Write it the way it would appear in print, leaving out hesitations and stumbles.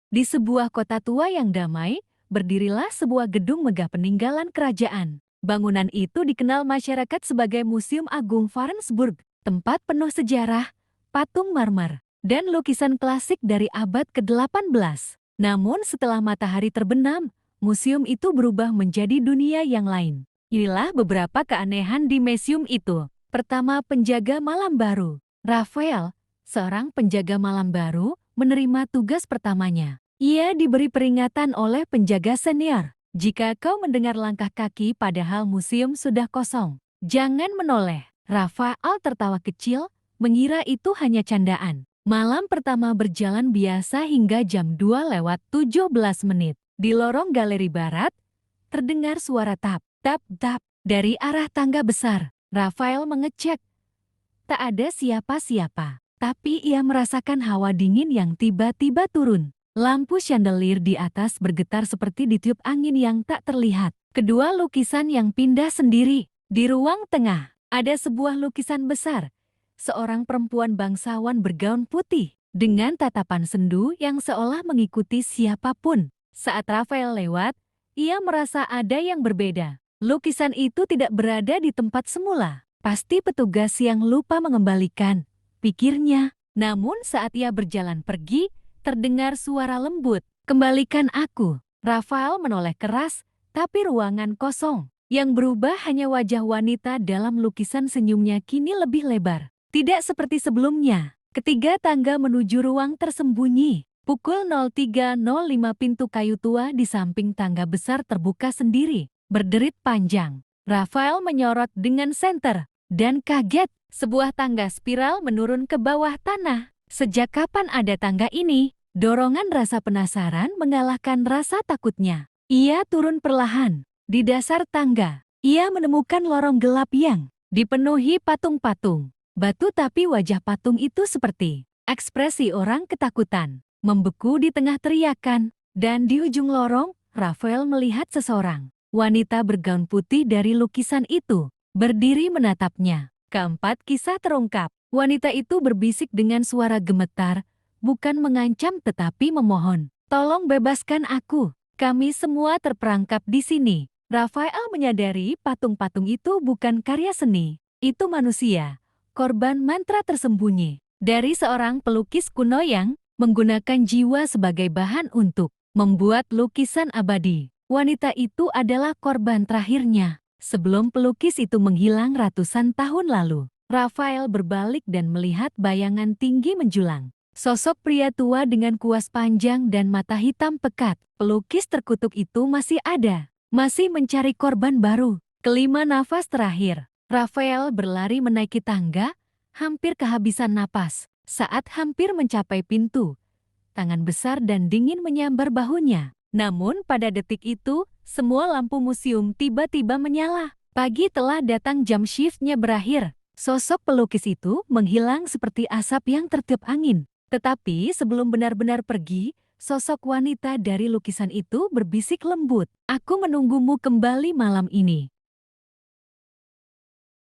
Di sebuah kota tua yang damai, berdirilah sebuah gedung megah peninggalan kerajaan. Bangunan itu dikenal masyarakat sebagai Museum Agung Varensburg, tempat penuh sejarah, patung marmer, dan lukisan klasik dari abad ke-18. Namun setelah matahari terbenam, museum itu berubah menjadi dunia yang lain. Inilah beberapa keanehan di museum itu. Pertama, penjaga malam baru. Rafael, seorang penjaga malam baru, menerima tugas pertamanya. Ia diberi peringatan oleh penjaga senior. Jika kau mendengar langkah kaki padahal museum sudah kosong, jangan menoleh. Rafael tertawa kecil, mengira itu hanya candaan. Malam pertama berjalan biasa hingga jam 2:17 menit. Di lorong galeri barat, terdengar suara tap, tap, tap dari arah tangga besar. Rafael mengecek. Tak ada siapa-siapa, tapi ia merasakan hawa dingin yang tiba-tiba turun. Lampu chandelier di atas bergetar seperti ditiup angin yang tak terlihat. Kedua lukisan yang pindah sendiri. Di ruang tengah, ada sebuah lukisan besar. Seorang perempuan bangsawan bergaun putih, dengan tatapan sendu yang seolah mengikuti siapapun. Saat Rafael lewat, ia merasa ada yang berbeda. Lukisan itu tidak berada di tempat semula. Pasti petugas yang lupa mengembalikan, pikirnya. Namun saat ia berjalan pergi, terdengar suara lembut. Kembalikan aku. Rafael menoleh keras, tapi ruangan kosong. Yang berubah hanya wajah wanita dalam lukisan senyumnya kini lebih lebar. Tidak seperti sebelumnya. Ketiga tangga menuju ruang tersembunyi. Pukul 03.05 pintu kayu tua di samping tangga besar terbuka sendiri, berderit panjang. Rafael menyorot dengan senter, dan kaget, sebuah tangga spiral menurun ke bawah tanah. Sejak kapan ada tangga ini? Dorongan rasa penasaran mengalahkan rasa takutnya. Ia turun perlahan. Di dasar tangga, ia menemukan lorong gelap yang dipenuhi patung-patung. Batu tapi wajah patung itu seperti ekspresi orang ketakutan, membeku di tengah teriakan. Dan di ujung lorong, Rafael melihat seseorang. Wanita bergaun putih dari lukisan itu, berdiri menatapnya. Keempat kisah terungkap. Wanita itu berbisik dengan suara gemetar, bukan mengancam tetapi memohon. Tolong bebaskan aku, kami semua terperangkap di sini. Rafael menyadari patung-patung itu bukan karya seni, itu manusia, korban mantra tersembunyi. Dari seorang pelukis kuno yang menggunakan jiwa sebagai bahan untuk membuat lukisan abadi. Wanita itu adalah korban terakhirnya. Sebelum pelukis itu menghilang ratusan tahun lalu, Rafael berbalik dan melihat bayangan tinggi menjulang. Sosok pria tua dengan kuas panjang dan mata hitam pekat. Pelukis terkutuk itu masih ada, masih mencari korban baru. Kelima nafas terakhir, Rafael berlari menaiki tangga, hampir kehabisan napas. Saat hampir mencapai pintu, tangan besar dan dingin menyambar bahunya. Namun pada detik itu, semua lampu museum tiba-tiba menyala. Pagi telah datang, jam shiftnya berakhir. Sosok pelukis itu menghilang seperti asap yang tertiup angin. Tetapi sebelum benar-benar pergi, sosok wanita dari lukisan itu berbisik lembut. Aku menunggumu kembali malam ini.